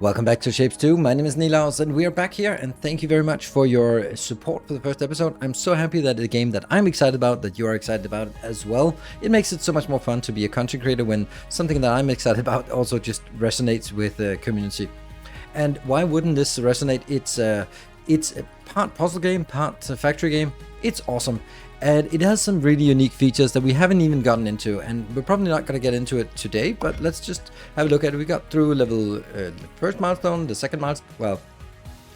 Welcome back to Shapez 2. My name is Nilaus and we are back here, and thank you very much for your support for the first episode. I'm so happy that it's a game that I'm excited about, that you are excited about it as well. It makes it so much more fun to be a content creator when something that I'm excited about also just resonates with the community. And why wouldn't this resonate? It's a part puzzle game, part factory game. It's awesome. And it has some really unique features that we haven't even gotten into, and we're probably not going to get into it today, but let's just have a look at it. We got through level the first milestone, the second milestone, well,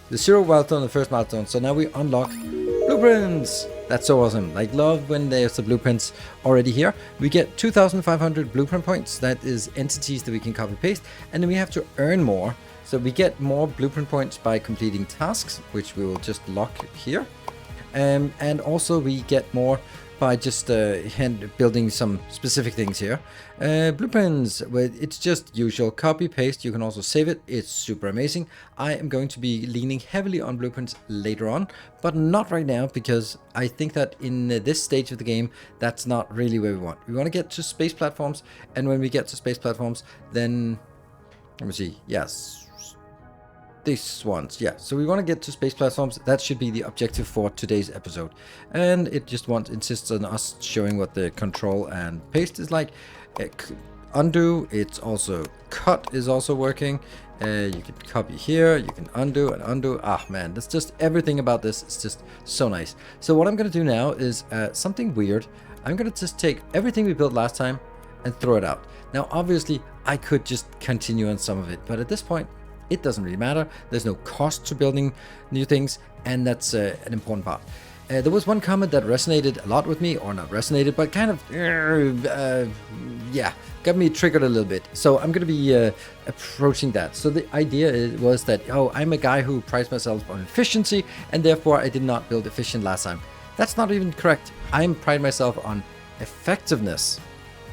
the 0 milestone, the first milestone. So now we unlock blueprints. That's so awesome. Like, love when there's the blueprints already here. We get 2,500 blueprint points. That is entities that we can copy paste, and then we have to earn more. So we get more blueprint points by completing tasks, which we will just lock here. And also we get more by just building some specific things here. Blueprints, it's just usual copy paste. You can also save it. It's super amazing. I am going to be leaning heavily on blueprints later on, but not right now, because I think that in this stage of the game, that's not really where we want. We want to get to space platforms, and when we get to space platforms, then let me see. Yes. These ones, yeah. So we want to get to space platforms. That should be the objective for today's episode. And it just insists on us showing what the control and paste is like. Undo, it's also cut is also working. You can copy here, you can undo and undo. Ah man, that's just everything about this. It's just so nice. So what I'm going to do now is something weird. I'm going to just take everything we built last time and throw it out. Now obviously I could just continue on some of it, but at this point it doesn't really matter. There's no cost to building new things, and that's an important part. There was one comment that resonated a lot with me, or not resonated, but kind of, yeah, got me triggered a little bit. So I'm going to be approaching that. So the idea was that, oh, I'm a guy who prides myself on efficiency, and therefore I did not build efficient last time. That's not even correct. I pride myself on effectiveness.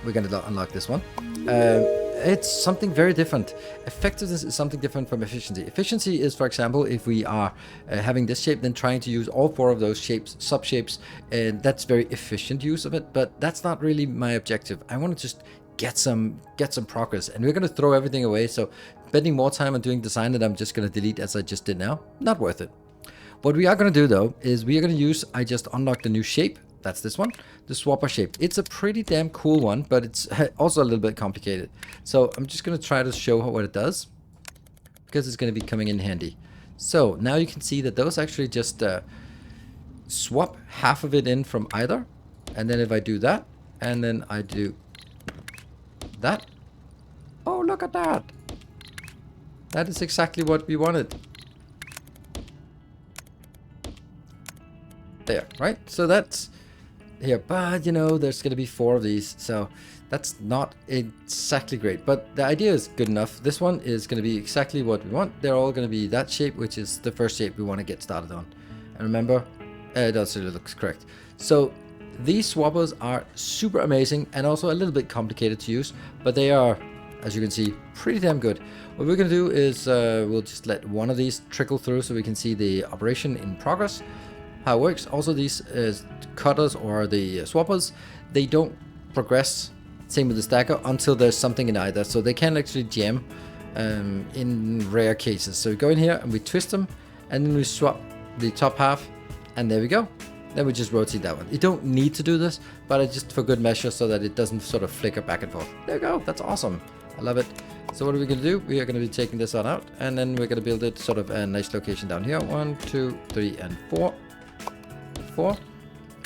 We're going to unlock this one. It's something very different. Effectiveness is something different from efficiency. Efficiency is, for example, if we are having this shape, then trying to use all 4 of those shapes, sub-shapes, and that's very efficient use of it, but that's not really my objective. I want to just get some progress, and we're going to throw everything away, so spending more time on doing design that I'm just going to delete as I just did now, not worth it. What we are going to do, though, is we are going to use, I just unlocked a new shape. That's this one, the swapper shape. It's a pretty damn cool one, but it's also a little bit complicated. So I'm just going to try to show what it does, because it's going to be coming in handy. So now you can see that those actually just swap half of it in from either. And then if I do that, and then I do that. Oh, look at that. That is exactly what we wanted. There, right? So that's here, but you know, there's gonna be 4 of these, so that's not exactly great, but the idea is good enough. This one is gonna be exactly what we want. They're all gonna be that shape, which is the first shape we want to get started on. And remember, it also looks correct. So these swappers are super amazing and also a little bit complicated to use, but they are, as you can see, pretty damn good. What we're gonna do is we'll just let one of these trickle through so we can see the operation in progress, how it works. Also, these cutters or the swappers, they don't progress, same with the stacker, until there's something in either, so they can actually jam in rare cases. So we go in here and we twist them, and then we swap the top half, and there we go. Then we just rotate that one. You don't need to do this, but it's just for good measure so that it doesn't sort of flicker back and forth. There we go. That's awesome. I love it. So what are we going to do? We are going to be taking this one out, and then we're going to build it sort of a nice location down here. 1, 2, 3, and 4.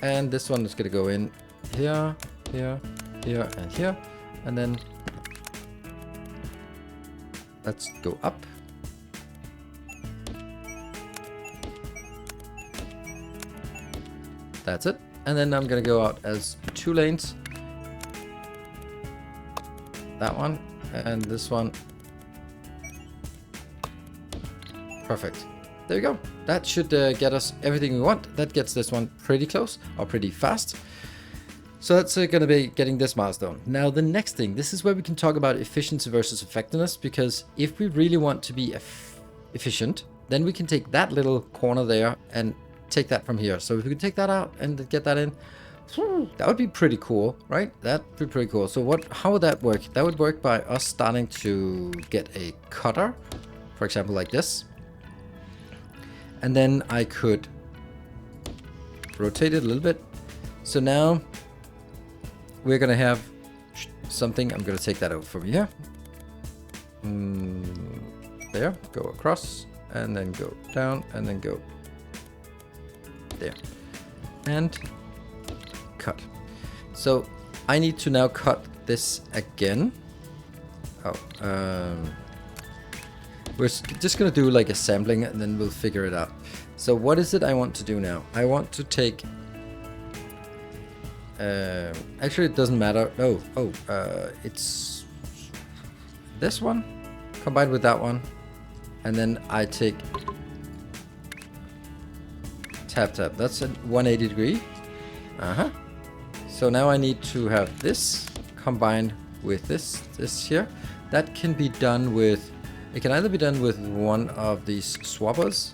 And this one is going to go in here, here, here, and here, and then let's go up. That's it. And then I'm going to go out as 2 lanes. That one and this one. Perfect. There we go. That should get us everything we want. That gets this one pretty close, or pretty fast. So that's going to be getting this milestone. Now the next thing, this is where we can talk about efficiency versus effectiveness, because if we really want to be efficient, then we can take that little corner there and take that from here. So if we can take that out and get that in, that would be pretty cool, right? That'd be pretty cool. So how would that work? That would work by us starting to get a cutter for example, like this. And then I could rotate it a little bit. So now we're gonna have something. I'm gonna take that over from here. There, go across, and then go down, and then go there, and cut. So I need to now cut this again. We're just gonna do like a sampling, and then we'll figure it out. So what is it I want to do now? I want to take actually it doesn't matter. It's this one combined with that one, and then I take tap. That's a 180 degree. So now I need to have this combined with this here. That can be done with, it can either be done with one of these swappers,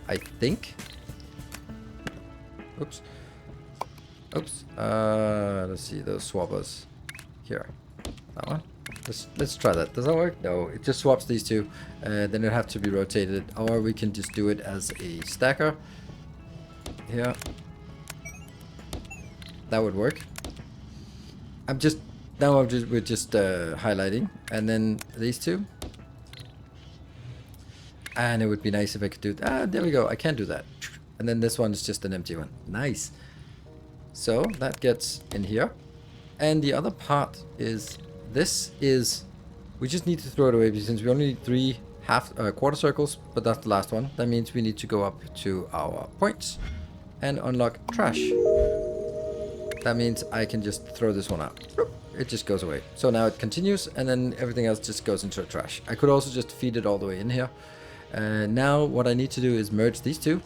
I think. Oops. Let's see those swappers here. That one. Let's try that. Does that work? No, it just swaps these two. Then it have to be rotated, or we can just do it as a stacker. Here. That would work. We're just highlighting, and then these two. And it would be nice if I could do that. There we go. I can't do that. And then this one is just an empty one. Nice. So that gets in here. And the other part is, we just need to throw it away, because since we only need 3 quarter circles, but that's the last one. That means we need to go up to our points and unlock trash. That means I can just throw this one out. It just goes away. So now it continues, and then everything else just goes into the trash. I could also just feed it all the way in here. Now what I need to do is merge these two.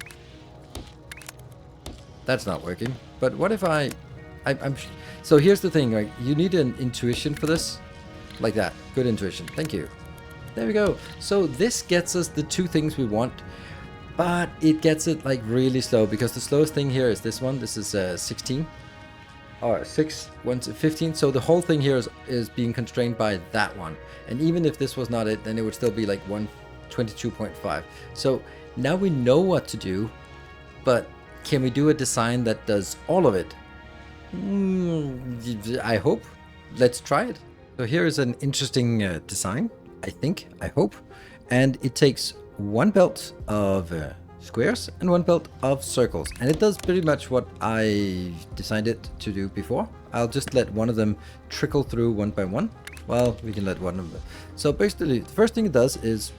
That's not working. But what if so here's the thing, right? You need an intuition for this. Like that. Good intuition. Thank you. There we go. So this gets us the 2 things we want. But it gets it like really slow, because the slowest thing here is this one. This is 16. Or 6, 1 to 15. So the whole thing here is being constrained by that one. And even if this was not it, then it would still be like 122.5. So now we know what to do, but can we do a design that does all of it? I hope. Let's try it. So here is an interesting design, I hope. And it takes 1 belt of squares and 1 belt of circles, and it does pretty much what I designed it to do before. I'll just let one of them trickle through one by one. Well, we can let one of them. So basically, the first thing it does is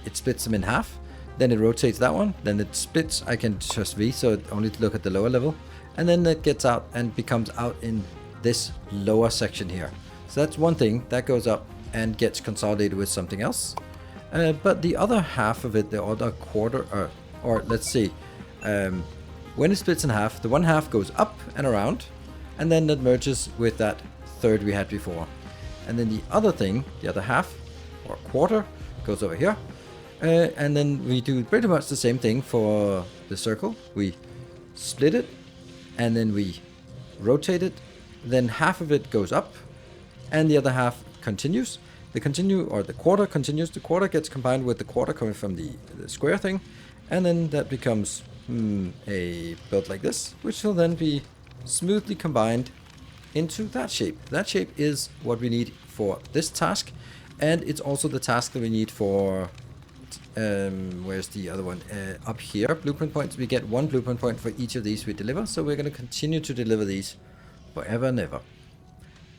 it splits them in half, then it rotates that one, then it splits. I can just V, so it only to look at the lower level, and then it gets out and becomes out in this lower section here. So that's one thing that goes up and gets consolidated with something else. But the other half of it, the other quarter, or let's see, when it splits in half, the one half goes up and around, and then that merges with that third we had before. And then the other thing, the other half, or quarter, goes over here. And then we do pretty much the same thing for the circle. We split it, and then we rotate it. Then half of it goes up, and the other half continues. The quarter continues. The quarter gets combined with the quarter coming from the square thing. And then that becomes a build like this, which will then be smoothly combined into that shape. That shape is what we need for this task, and it's also the task that we need for, where's the other one? Up here, blueprint points. We get 1 blueprint point for each of these we deliver, so we're going to continue to deliver these forever and ever.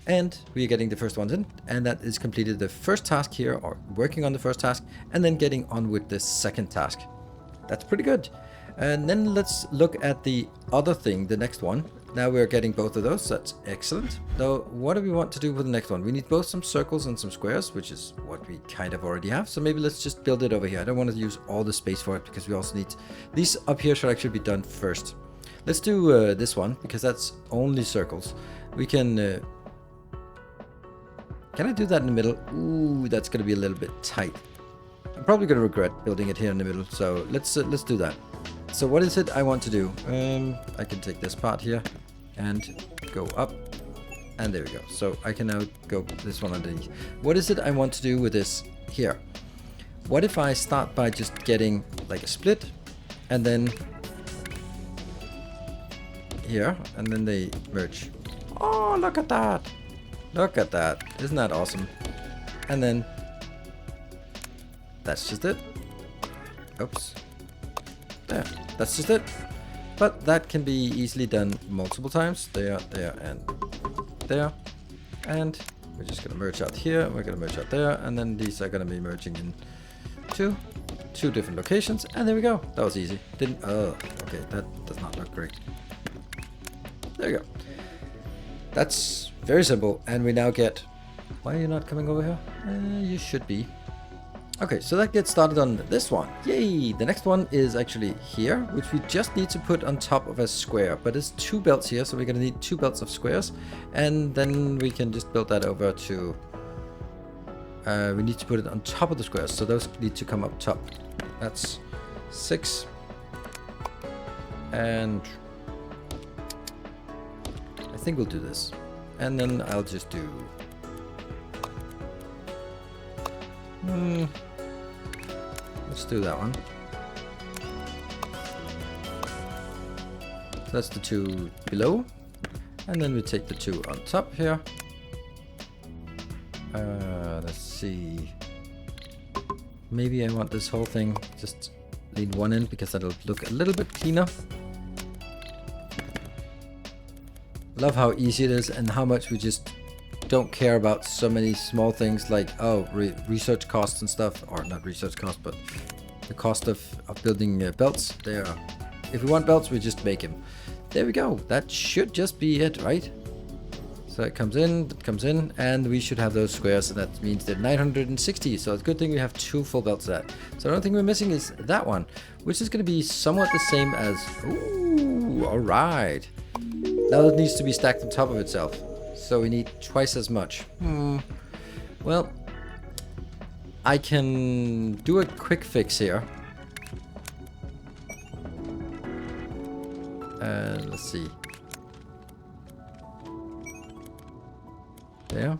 And we're getting the first ones in, and that is completed the first task here, or working on the first task, and then getting on with the second task. That's pretty good. And then let's look at the other thing, the next one. Now we're getting both of those. That's excellent. So what do we want to do with the next one? We need both some circles and some squares, which is what we kind of already have. So maybe let's just build it over here. I don't want to use all the space for it, because we also need these up here should actually be done first. Let's do this one, because that's only circles. We can I do that in the middle? Ooh, that's going to be a little bit tight. I'm probably going to regret building it here in the middle, so let's do that. So what is it I want to do? I can take this part here and go up, and there we go. So I can now go this one underneath. What is it I want to do with this here? What if I start by just getting like a split, and then here, and then they merge. Oh, look at that! Look at that! Isn't that awesome? And then that's just it. Oops. There. That's just it. But that can be easily done multiple times. There, there, and there. And we're just gonna merge out here. We're gonna merge out there, and then these are gonna be merging in two different locations. And there we go. That was easy. Didn't. Oh, okay. That does not look great. There you go. That's very simple. And we now get. Why are you not coming over here? You should be. Okay, so that gets started on this one. Yay! The next one is actually here, which we just need to put on top of a square. But it's 2 belts here, so we're going to need 2 belts of squares. And then we can just build that over to... we need to put it on top of the squares, so those need to come up top. That's 6. And... I think we'll do this. And then I'll just do... Let's do that one. So that's the 2 below. And then we take the 2 on top here. Let's see. Maybe I want this whole thing just lean one in because that'll look a little bit cleaner. Love how easy it is and how much we just don't care about so many small things like, oh, research costs and stuff, or not research costs, but the cost of building belts. There, if we want belts, we just make them. There we go. That should just be it, right? So it comes in, and we should have those squares, and that means they're 960. So it's a good thing we have 2 full belts of that. So the only thing we're missing is that one, which is going to be somewhat the same as. Ooh, all right. Now it needs to be stacked on top of itself. So we need twice as much. Well, I can do a quick fix here. Let's see. There.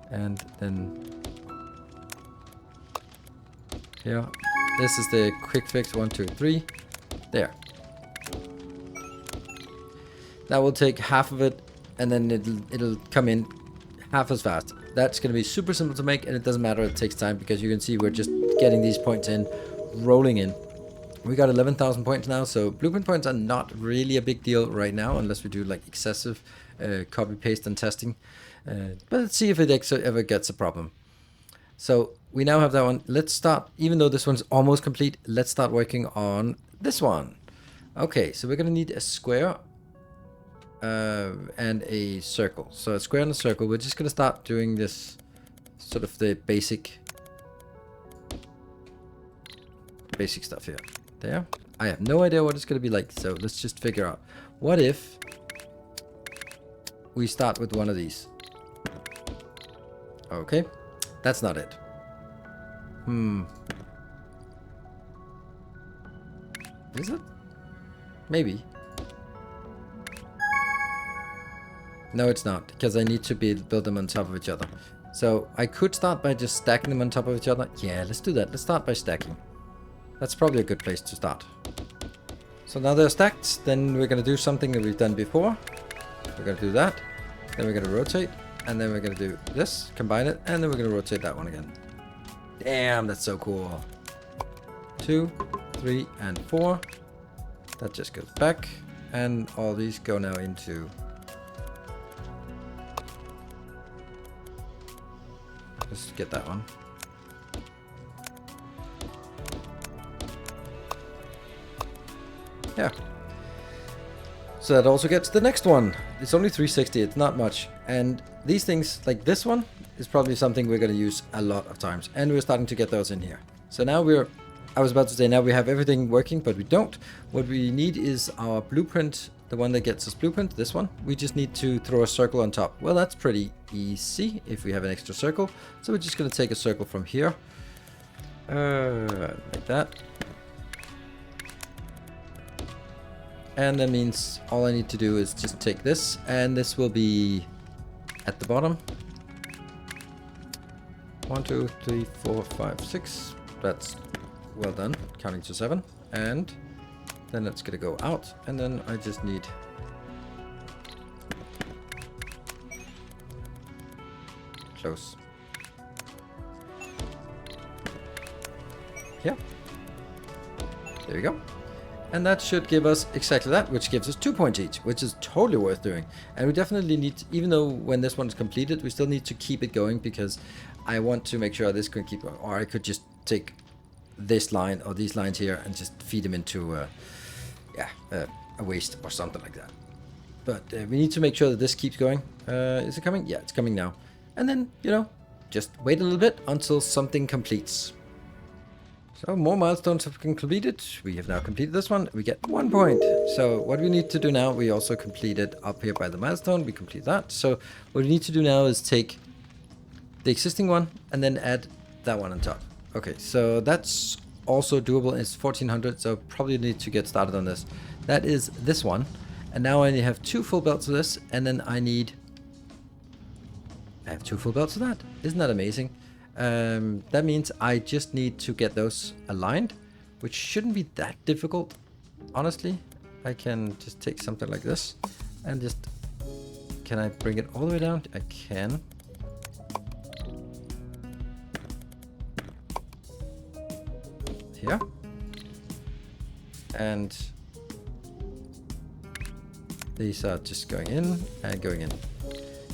And then here. This is the quick fix. 1, 2, 3. There. That will take half of it, and then it'll come in half as fast. That's going to be super simple to make, and it doesn't matter, it takes time, because you can see we're just getting these points in, rolling in. We got 11,000 points now, so blueprint points are not really a big deal right now, unless we do like excessive copy paste and testing. But let's see if it ever gets a problem. So we now have that one. Let's start, even though this one's almost complete, let's start working on this one. Okay, so we're going to need a square and a circle. So a square and a circle. We're just going to start doing this sort of the basic stuff here. There. I have no idea what it's going to be like, so let's just figure out. What if we start with one of these? Okay, that's not it. Is it? Maybe. No, it's not, because I need to build them on top of each other. So I could start by just stacking them on top of each other. Yeah, let's do that. Let's start by stacking. That's probably a good place to start. So now they're stacked. Then we're going to do something that we've done before. We're going to do that. Then we're going to rotate. And then we're going to do this, combine it, and then we're going to rotate that one again. Damn, that's so cool. 2, 3, and 4. That just goes back. And all these go now into... Let's get that one. Yeah. So that also gets the next one. It's only 360, it's not much. And these things, like this one, is probably something we're going to use a lot of times. And we're starting to get those in here. So now I was about to say, now we have everything working, but we don't. What we need is our blueprint, the one that gets us blueprint, this one. We just need to throw a circle on top. Well, that's pretty easy if we have an extra circle. So we're just going to take a circle from here. Like that. And that means all I need to do is just take this, and this will be at the bottom. 1, 2, 3, 4, 5, 6. That's well done. Counting to 7. And then that's gonna go out. And then I just need... close. Yeah. There we go. And that should give us exactly that, which gives us 2 points each, which is totally worth doing. And we definitely need, even though when this one's completed, we still need to keep it going because I want to make sure this can keep going. Or I could just take this line or these lines here and just feed them into a waste or something like that. But we need to make sure that this keeps going. Is it coming? Yeah, it's coming now. And then, you know, just wait a little bit until something completes. So more milestones have been completed. We have now completed this one. We get 1 point. So what we need to do now, we also completed up here by the milestone. We complete that. So what we need to do now is take the existing one and then add that one on top. Okay, so that's also doable. It's 1400, so probably need to get started on this. That is this one. And now I only have 2 full belts of this, and then I have 2 full belts of that. Isn't that amazing? That means I just need to get those aligned, which shouldn't be that difficult, honestly. I can just take something like this and just... Can I bring it all the way down? I can. Here. And these are just going in and going in.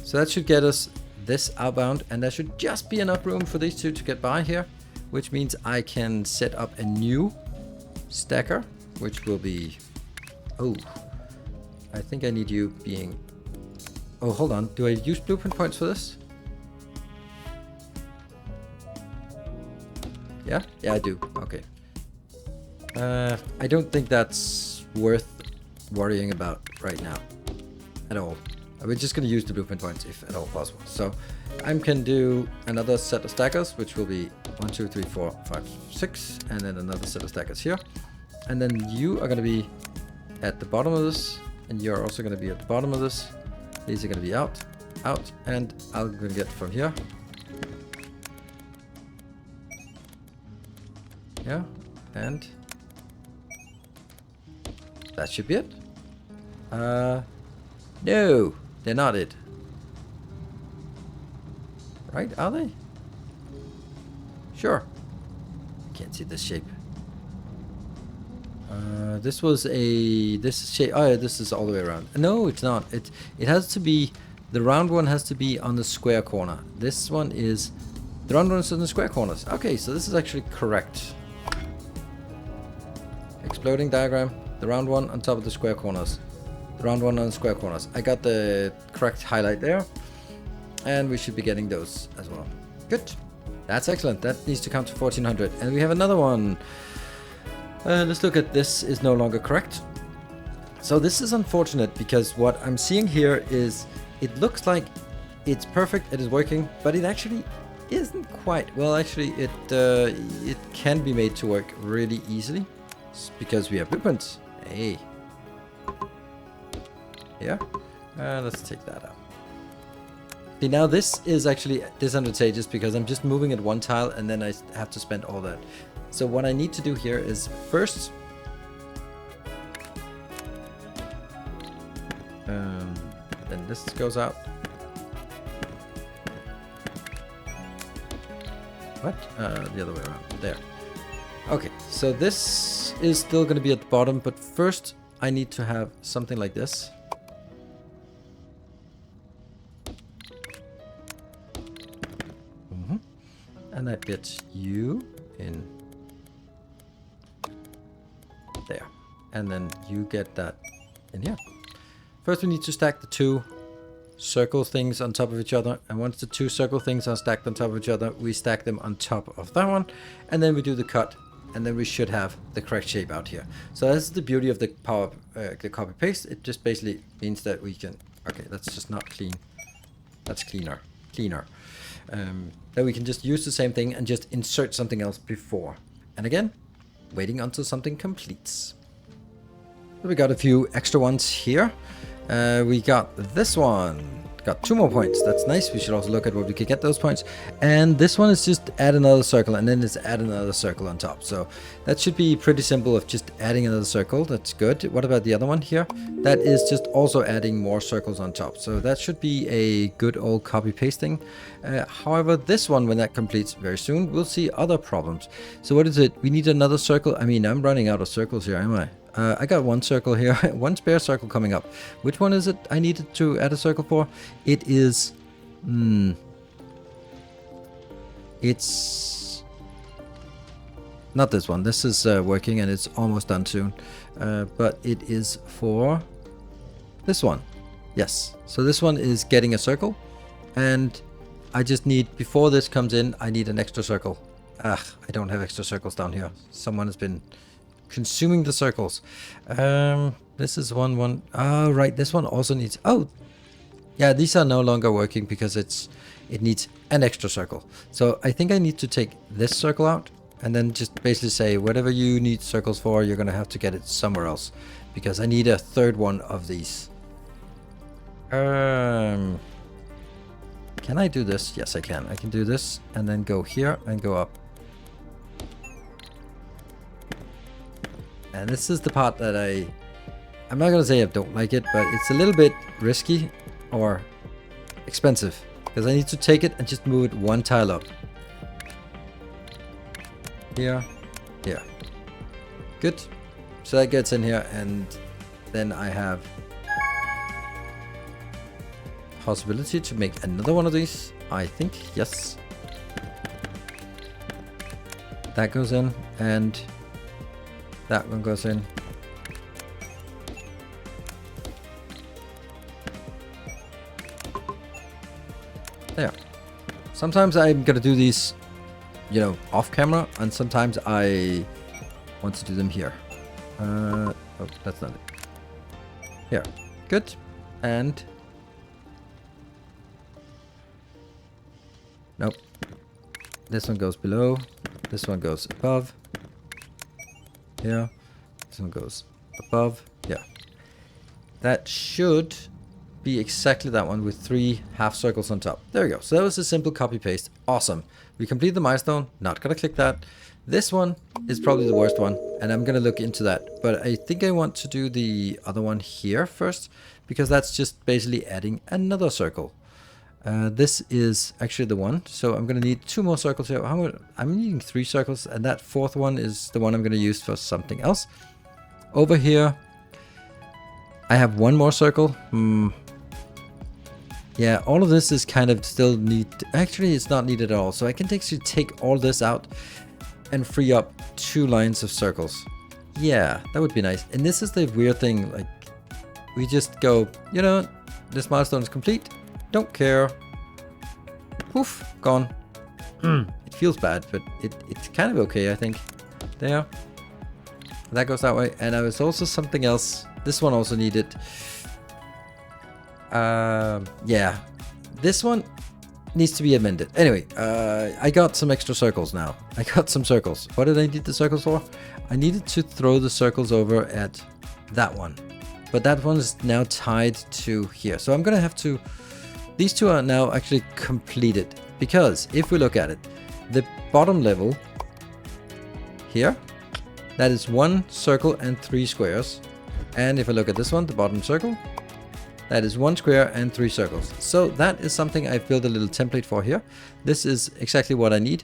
So that should get us this outbound, and there should just be enough room for these two to get by here, which means I can set up a new stacker, which will be... Oh, I think I need you being... Oh, hold on. Do I use blueprint points for this? Yeah? Yeah, I do. Okay. I don't think that's worth worrying about right now at all. We're just going to use the blueprint points if at all possible. So I can do another set of stackers, which will be 1, 2, 3, 4, 5, 6, and then another set of stackers here. And then you are going to be at the bottom of this, and you're also going to be at the bottom of this. These are going to be out, and I'm going to get from here. Yeah, and that should be it. No. They're not it. Right? Are they? Sure. Can't see this shape. This was a... This shape... Oh, yeah, this is all the way around. No, it's not. It has to be... The round one has to be on the square corner. This one is... The round one is on the square corners. Okay, so this is actually correct. Exploding diagram. The round one on top of the square corners. Round one on the square corners. I got the correct highlight there, and we should be getting those as well. Good. That's excellent. That needs to count to 1400, and we have another one. Let's look at this. Is no longer correct. So this is unfortunate because what I'm seeing here is it looks like it's perfect. It is working, but it actually isn't quite. Well, actually, it can be made to work really easily because we have blueprints. Hey. Yeah, let's take that out. See, now this is actually disadvantageous because I'm just moving it one tile and then I have to spend all that. So what I need to do here is first... then this goes out. What? The other way around. There. Okay, so this is still going to be at the bottom, but first I need to have something like this. And that gets you in there. And then you get that in here. First we need to stack the 2 circle things on top of each other. And once the 2 circle things are stacked on top of each other, we stack them on top of that one. And then we do the cut. And then we should have the correct shape out here. So that's the beauty of the the copy paste. It just basically means that we can... Okay, that's just not clean. That's cleaner. That we can just use the same thing and just insert something else before. And again, waiting until something completes. So we got a few extra ones here. We got this one. got 2 more points. That's nice. We should also look at what we could get those points. And this one is just add another circle, and then it's add another circle on top. So that should be pretty simple of just adding another circle. That's good. What about the other one here? That is just also adding more circles on top. So that should be a good old copy pasting. However, this one, when that completes very soon, we'll see other problems. So what is it? We need another circle. I mean, I'm running out of circles here, am I? I got 1 circle here, 1 spare circle coming up. Which one is it I needed to add a circle for? It is... it's... not this one. This is working and it's almost done soon. But it is for this one. Yes. So this one is getting a circle. And I just need, before this comes in, I need an extra circle. I don't have extra circles down here. Someone has been consuming the circles. This is one. Oh, right. This one also needs... oh, yeah. These are no longer working because it needs an extra circle. So I think I need to take this circle out and then just basically say whatever you need circles for, you're gonna have to get it somewhere else because I need a 3rd one of these. Can I do this? Yes, I can. I can do this and then go here and go up. And this is the part that I'm not going to say I don't like it, but it's a little bit risky or expensive because I need to take it and just move it 1 tile up. Here, here. Good. So that gets in here, and then I have possibility to make another one of these, I think. Yes. That goes in, and that one goes in. There. Sometimes I'm gonna do these, you know, off camera, and sometimes I want to do them here. Oh, that's not it. Here. Good. And nope. This one goes below. This one goes above. Here. This one goes above. Yeah. That should be exactly that one with 3 half circles on top. There we go. So that was a simple copy paste. Awesome. We complete the milestone. Not gonna click that. This one is probably the worst one, and I'm gonna look into that. But I think I want to do the other one here first, because that's just basically adding another circle. This is actually the one, so I'm gonna need 2 more circles here. I'm needing 3 circles, and that 4th one is the one I'm gonna use for something else. Over here, I have 1 more circle. Yeah, all of this is kind of still need. Actually, it's not needed at all. So I can actually take all this out and free up 2 lines of circles. Yeah, that would be nice. And this is the weird thing. Like, we just go, you know, this milestone is complete. Don't care. Poof, gone. It feels bad, but it's kind of okay, I think. There. That goes that way. And I was also something else. This one also needed. Yeah. This one needs to be amended. Anyway, I got some extra circles now. I got some circles. What did I need the circles for? I needed to throw the circles over at that one. But that one is now tied to here. So I'm going to have to... These 2 are now actually completed. Because if we look at it, the bottom level here, that is 1 circle and 3 squares. And if I look at this one, the bottom circle, that is 1 square and 3 circles. So that is something I've built a little template for here. This is exactly what I need,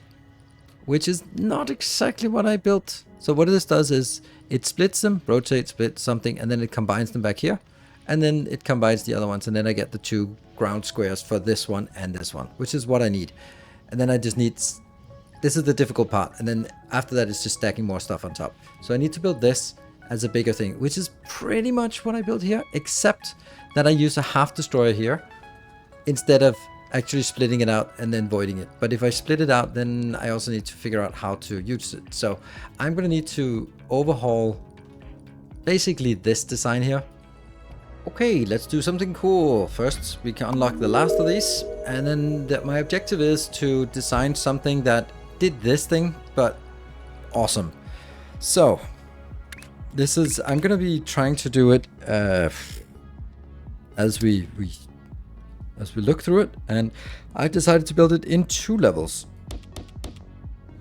which is not exactly what I built. So what this does is it splits them, rotate, split something, and then it combines them back here. And then it combines the other ones, and then I get the 2 ground squares for this one and this one, which is what I need. And then I just need... This is the difficult part. And then after that, it's just stacking more stuff on top. So I need to build this as a bigger thing, which is pretty much what I built here, except that I use a half destroyer here instead of actually splitting it out and then voiding it. But if I split it out, then I also need to figure out how to use it. So I'm going to need to overhaul basically this design here. Okay, let's do something cool. First, we can unlock the last of these. And then my objective is to design something that did this thing, but awesome. So this is, I'm going to be trying to do it as we as we look through it, and I decided to build it in 2 levels.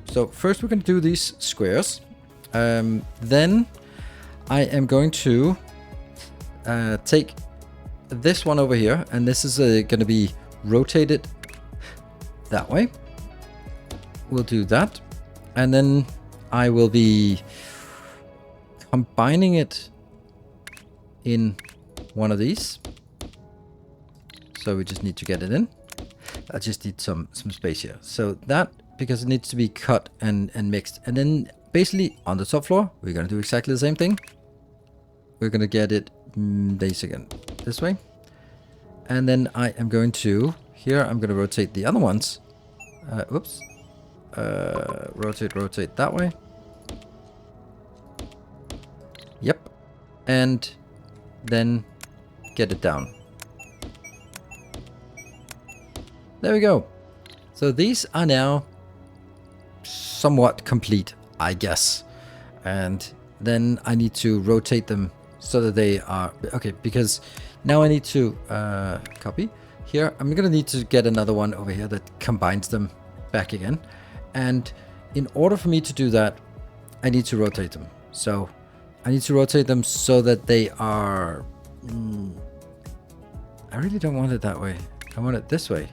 So first we're going to do these squares. Then I am going to take this one over here, and this is going to be rotated that way. We'll do that, and then I will be combining it in one of these. So we just need to get it in. I just need some space here. So that, because it needs to be cut and mixed. And then basically on the top floor, we're going to do exactly the same thing. We're going to get it this way. And then I am going to, here I'm going to rotate the other ones. Rotate that way. Yep. And then get it down. There we go. So these are now somewhat complete, I guess. And then I need to rotate them so that they are... Okay, because now I need to copy. Here, I'm going to need to get another one over here that combines them back again. And in order for me to do that, I need to rotate them. So I need to rotate them so that they are... I really don't want it that way. I want it this way.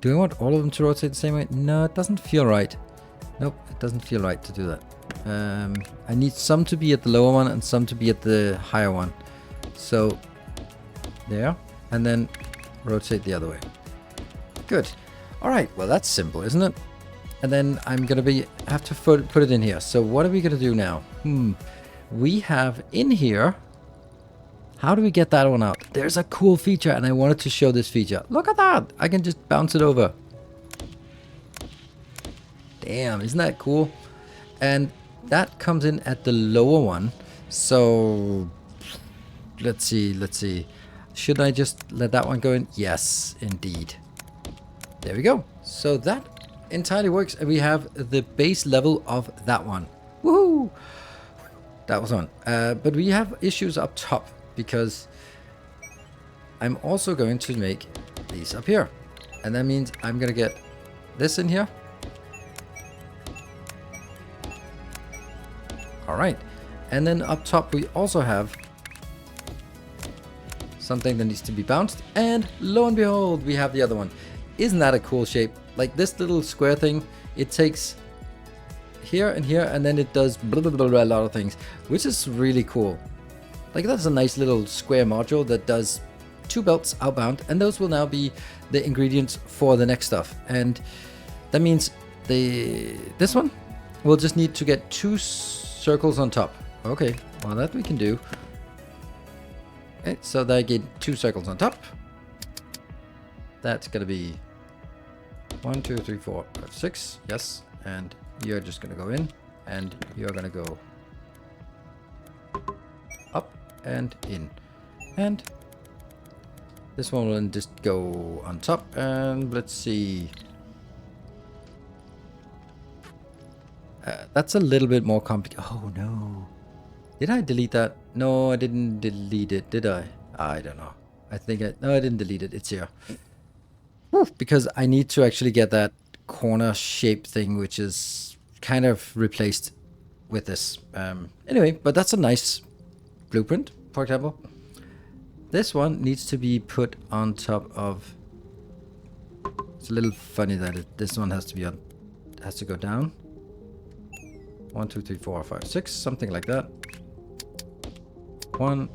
Do I want all of them to rotate the same way? No, it doesn't feel right. Nope, it doesn't feel right to do that. I need some to be at the lower one and some to be at the higher one. So, there. And then rotate the other way. Good. Alright, well that's simple, isn't it? And then I'm going to have to put it in here. So what are we going to do now? We have in here... How do we get that one out? There's a cool feature, and I wanted to show this feature. Look at that! I can just bounce it over. Damn, isn't that cool? And that comes in at the lower one. So, let's see. Should I just let that one go in? Yes, indeed. There we go. So that entirely works, and we have the base level of that one. Woohoo! That was on. But we have issues up top. Because I'm also going to make these up here. And that means I'm going to get this in here. Alright. And then up top we also have something that needs to be bounced. And lo and behold, we have the other one. Isn't that a cool shape? Like this little square thing, it takes here and here, and then it does blah, blah, blah, blah, a lot of things, which is really cool. Like that's a nice little square module that does 2 belts outbound, and those will now be the ingredients for the next stuff. And that means this one will just need to get 2 circles on top. Okay, well that we can do. Okay, so that I get 2 circles on top. That's gonna be 1, 2, 3, 4, 5, 6. Yes, and you're just gonna go in, and you're gonna go up and in, and this one will just go on top. And let's see, that's a little bit more complicated. Oh no, did I delete that? No, I didn't delete it, did I? I don't know. I think no, I didn't delete it. It's here. Because I need to actually get that corner shape thing, which is kind of replaced with this. Anyway, but that's a nice blueprint, for example. This one needs to be put on top of... It's a little funny that this one has to be on, has to go down. 1, 2, 3, 4, 5, 6, something like that. 1,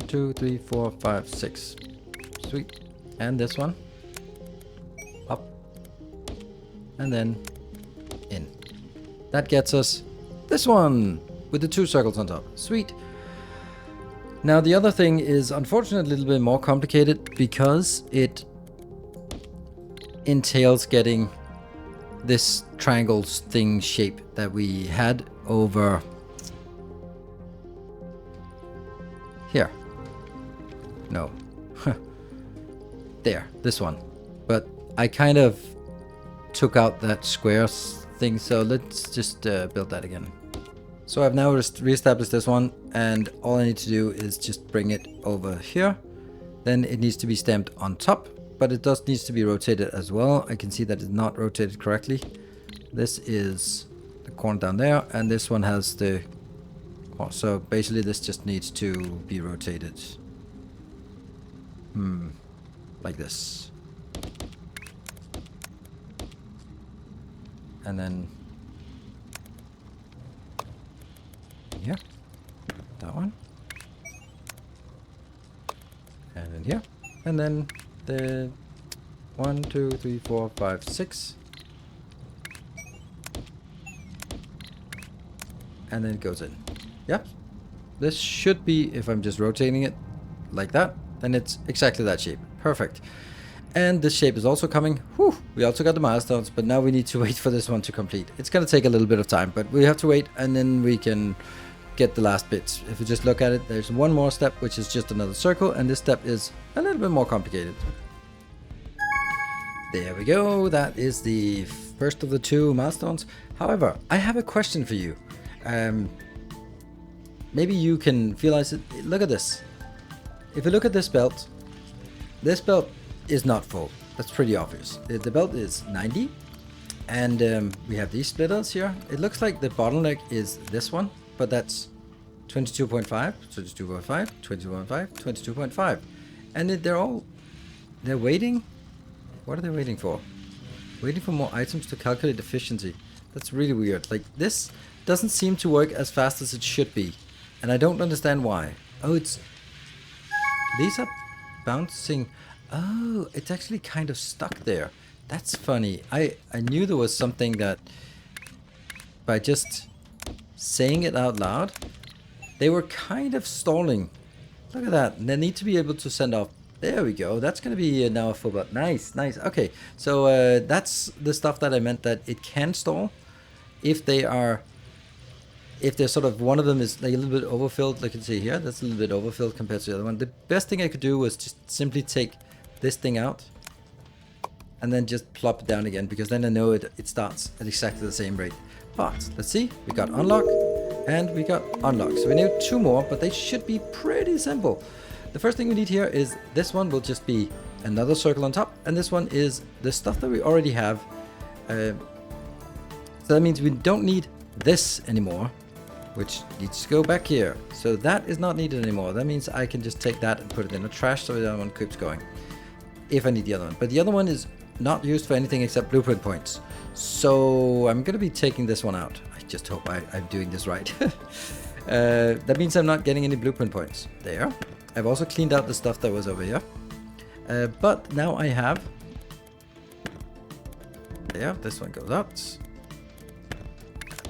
2, 3, 4, 5, 6. Sweet. And this one up and then in. That gets us this one with the 2 circles on top. Sweet. Now the other thing is unfortunately a little bit more complicated because it entails getting this triangles thing shape that we had over here. No. There, this one. But I kind of took out that square thing, so let's just build that again. So I've now reestablished this one, and all I need to do is just bring it over here. Then it needs to be stamped on top, but it does needs to be rotated as well. I can see that it's not rotated correctly. This is the corner down there, and this one has the... So basically this just needs to be rotated. Like this. And then... here. That one. And then here. And then the 1, 2, 3, 4, 5, 6. And then it goes in. Yep. This should be, if I'm just rotating it like that, then it's exactly that shape. Perfect. And this shape is also coming. Whew, we also got the milestones, but now we need to wait for this one to complete. It's going to take a little bit of time, but we have to wait, and then we can get the last bits. If you just look at it, there's one more step, which is just another circle, and this step is a little bit more complicated. There we go. That is the first of the 2 milestones. However, I have a question for you. Maybe you can realize it. Look at this. If you look at this belt is not full. That's pretty obvious. The belt is 90, and we have these splitters here. It looks like the bottleneck is this one, but that's 22.5, 22.5, 22.5, 22.5, and they're waiting. What are they waiting for? Waiting for more items to calculate efficiency. That's really weird. Like, this doesn't seem to work as fast as it should be, and I don't understand why. Oh, these are bouncing. Oh, it's actually kind of stuck there. That's funny. I knew there was something that by just saying it out loud, they were kind of stalling. Look at that. They need to be able to send off. There we go. That's going to be now a full belt. Nice, nice. Okay, so that's the stuff that I meant, that it can stall if they're sort of, one of them is like a little bit overfilled. Like you can see here, that's a little bit overfilled compared to the other one. The best thing I could do was just simply take this thing out and then just plop it down again, because then I know it starts at exactly the same rate. But let's see, we got unlock and we got unlock. So we need 2 more, but they should be pretty simple. The first thing we need here is this one will just be another circle on top, and this one is the stuff that we already have. So that means we don't need this anymore, which needs to go back here. So that is not needed anymore. That means I can just take that and put it in the trash, so the other one keeps going if I need the other one. But the other one is not used for anything except blueprint points. So I'm going to be taking this one out. I just hope I'm doing this right. That means I'm not getting any blueprint points. There. I've also cleaned out the stuff that was over here. But now I have... There, this one goes out.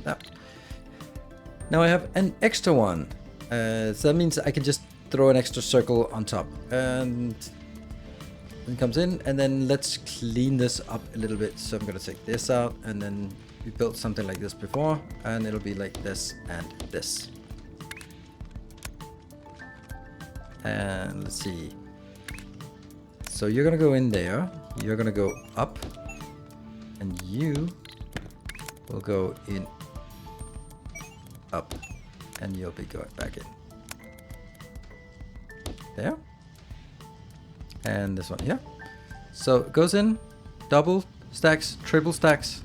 That. Now I have an extra one. So that means I can just throw an extra circle on top. And it comes in, and then let's clean this up a little bit. So I'm going to take this out, and then we built something like this before, and it'll be like this and this. And let's see. So you're going to go in there. You're going to go up, and you will go in up, and you'll be going back in. There. And this one here. So it goes in, double stacks, triple stacks.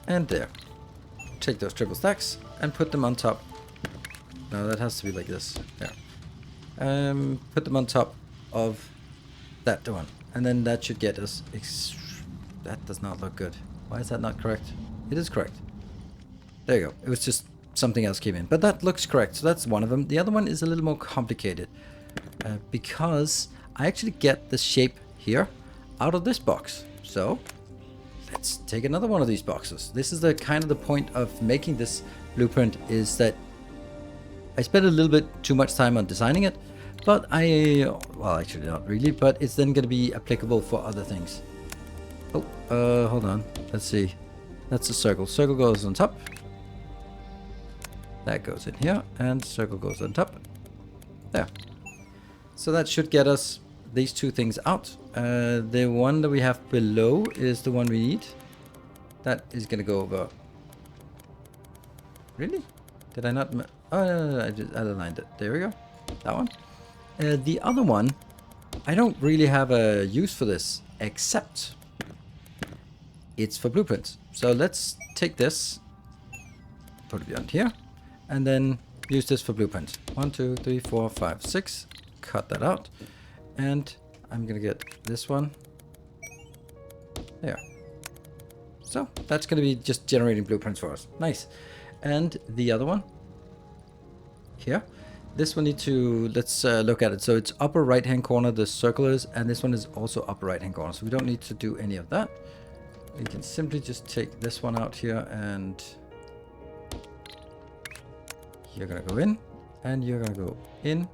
And there. Take those triple stacks and put them on top. No, that has to be like this. There. Put them on top of that one. And then that should get us... that does not look good. Why is that not correct? It is correct. There you go. It was just something else came in. But that looks correct. So that's one of them. The other one is a little more complicated. Because I actually get the shape here out of this box. So let's take another one of these boxes. This is the kind of the point of making this blueprint, is that I spent a little bit too much time on designing it, but well, actually not really, but it's then going to be applicable for other things. Oh, hold on. Let's see. That's a circle. Circle goes on top. That goes in here, and circle goes on top. There. So that should get us these 2 things out. The one that we have below is the one we need. That is going to go over Really? Did I not? Oh, no, I just aligned it. There we go. That one. The other one, I don't really have a use for this, except it's for blueprints. So let's take this, put it beyond here, and then use this for blueprints. 1, 2, 3, 4, 5, 6. Cut that out. And I'm going to get this one. There. So that's going to be just generating blueprints for us. Nice. And the other one here, this one need to, let's look at it. So it's upper right hand corner, the circle is, and this one is also upper right hand corner. So we don't need to do any of that. We can simply just take this one out here, and you're going to go in, and you're going to go in.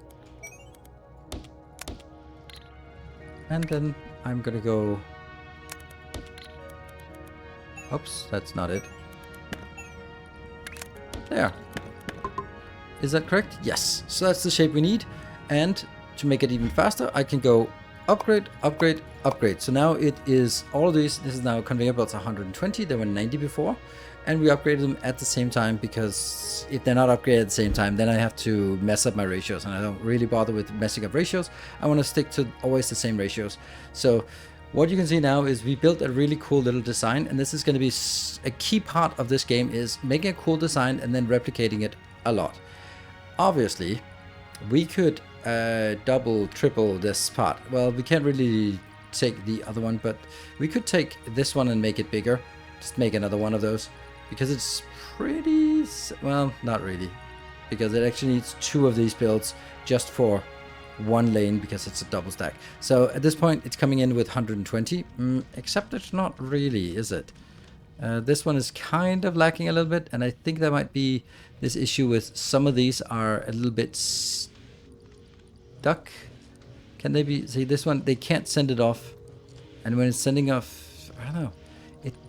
And then I'm going to go, oops, that's not it. There. Is that correct? Yes. So that's the shape we need. And to make it even faster, I can go upgrade, upgrade, upgrade. So now it is all of these. This is now conveyor belts 120. They were 90 before. And we upgraded them at the same time, because if they're not upgraded at the same time, then I have to mess up my ratios. And I don't really bother with messing up ratios. I want to stick to always the same ratios. So what you can see now is we built a really cool little design. And this is going to be a key part of this game, is making a cool design and then replicating it a lot. Obviously, we could double, triple this part. Well, we can't really take the other one, but we could take this one and make it bigger. Just make another one of those, because it's pretty, well, not really, because it actually needs 2 of these builds just for 1 lane, because it's a double stack. So at this point, it's coming in with 120, except it's not really, is it? This one is kind of lacking a little bit, and I think there might be this issue with some of these are a little bit stuck. Can they be? See, this one, they can't send it off, and when it's sending off, I don't know,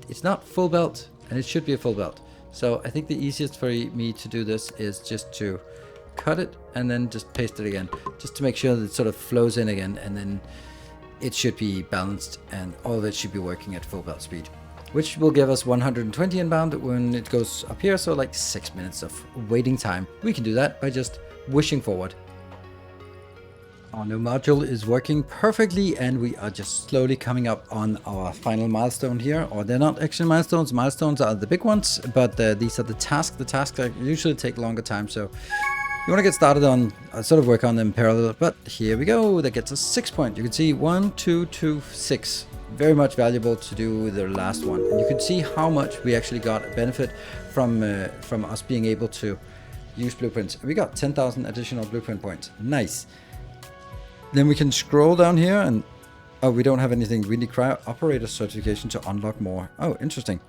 it's not full belt, and it should be a full belt. So I think the easiest for me to do this is just to cut it and then just paste it again, just to make sure that it sort of flows in again, and then it should be balanced, and all of it should be working at full belt speed, which will give us 120 inbound when it goes up here. So like 6 minutes of waiting time. We can do that by just wishing forward. Our new module is working perfectly, and we are just slowly coming up on our final milestone here. Or they're not actually milestones. Milestones are the big ones, but these are the tasks. The tasks usually take longer time. So you want to get started on, sort of work on them parallel. But here we go. That gets us 6 points. You can see 1, 2, 2, 6. Very much valuable to do the last one, and you can see how much we actually got a benefit from us being able to use blueprints. We got 10,000 additional blueprint points. Nice. Then we can scroll down here, and oh, we don't have anything. We need cryo operator certification to unlock more. Oh, interesting.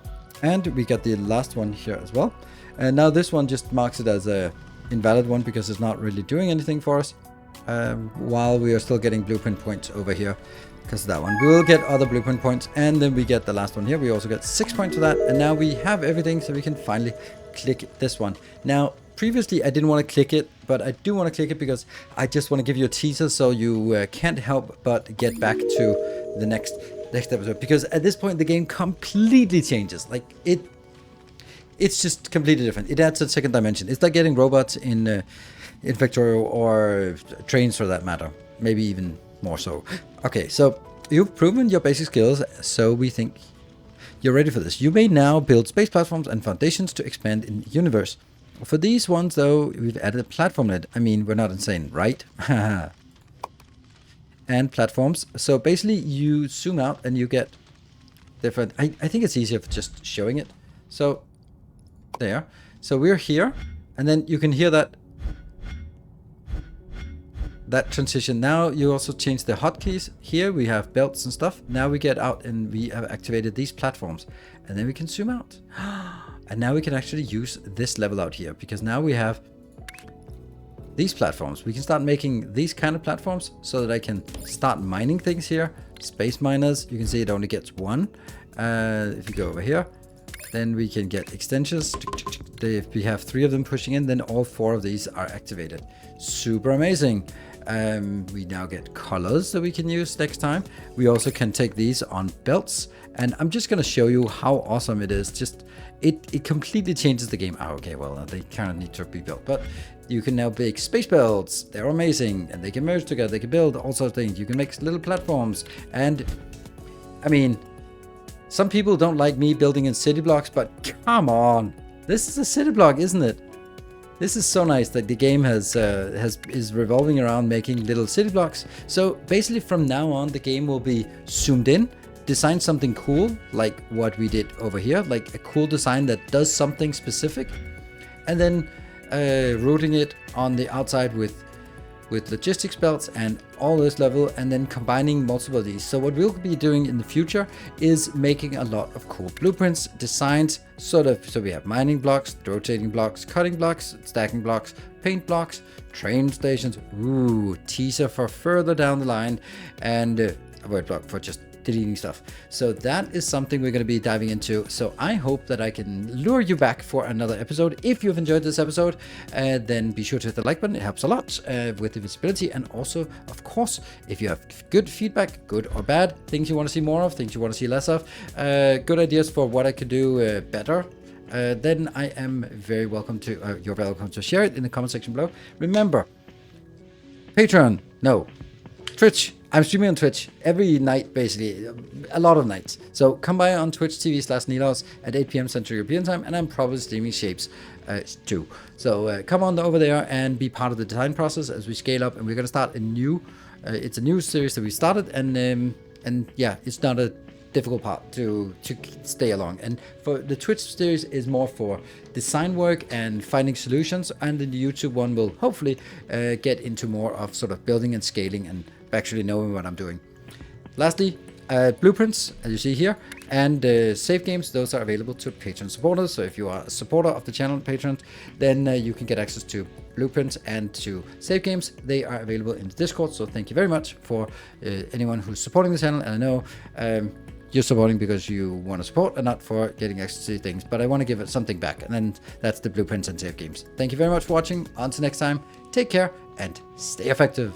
And we got the last one here as well. And now this one just marks it as a invalid one, because it's not really doing anything for us, while we are still getting blueprint points over here. Because of that one, we will get other blueprint points, and then we get the last one here. We also get 6 points for that, and now we have everything, so we can finally click this one. Now, previously I didn't want to click it, but I do want to click it because I just want to give you a teaser, so you can't help but get back to the next episode. Because at this point, the game completely changes. Like it's just completely different. It adds a second dimension. It's like getting robots in Victoria, or trains for that matter. Maybe even more so. Okay, so you've proven your basic skills, so we think you're ready for this. You may now build space platforms and foundations to expand in the universe. For these ones, though, we've added a platform net. I mean, we're not insane, right? And platforms. So basically, you zoom out and you get different. I think it's easier for just showing it. So there. So we're here, and then you can hear that transition. Now you also change the hotkeys. Here we have belts and stuff. Now we get out and we have activated these platforms, and then we can zoom out. And now we can actually use this level out here, because now we have these platforms. We can start making these kind of platforms so that I can start mining things here. Space miners, you can see it only gets 1. If you go over here, then we can get extensions. If we have 3 of them pushing in, then all 4 of these are activated. Super amazing. We now get colors that we can use next time. We also can take these on belts, And I'm just going to show you how awesome it is. Just it completely changes the game. Oh, okay, well, they kind of need to be built, but you can now make space belts. They're amazing, and they can merge together. They can build all sorts of things. You can make little platforms, and I mean, some people don't like me building in city blocks, but come on, this is a city block, isn't it? This is so nice that the game is revolving around making little city blocks. So basically, from now on, the game will be zoomed in, design something cool, like what we did over here, like a cool design that does something specific, and then routing it on the outside with logistics belts and all this level, and then combining multiple of these. So what we'll be doing in the future is making a lot of cool blueprints, designs, so we have mining blocks, rotating blocks, cutting blocks, stacking blocks, paint blocks, train stations, teaser for further down the line, and a word block for just deleting stuff. So that is something we're going to be diving into. So I hope that I can lure you back for another episode. If you've enjoyed this episode, then be sure to hit the like button. It helps a lot with the visibility. And also, of course, if you have good feedback, good or bad, things you want to see more of, things you want to see less of, good ideas for what I could do better, then I am very welcome to, you're welcome to share it in the comment section below. Remember, Patreon, no, Twitch. I'm streaming on Twitch every night, basically, a lot of nights. So come by on Twitch TV/Nilaus at 8 p.m. Central European Time, and I'm probably streaming Shapez too. So come on over there and be part of the design process as we scale up. And we're going to start a new, it's a new series that we started, and yeah, it's not a difficult part to stay along. And for the Twitch series is more for design work and finding solutions, and then the YouTube one will hopefully get into more of sort of building and scaling and actually knowing what I'm doing. Lastly, blueprints, as you see here, and save games, those are available to Patreon supporters. So if you are a supporter of the channel Patreon, then you can get access to blueprints and to save games. They are available in the Discord. So thank you very much for anyone who's supporting the channel. And I know you're supporting because you want to support and not for getting access to things, but I want to give it something back, and then that's the blueprints and save games. Thank you very much for watching. Until next time, take care and stay effective.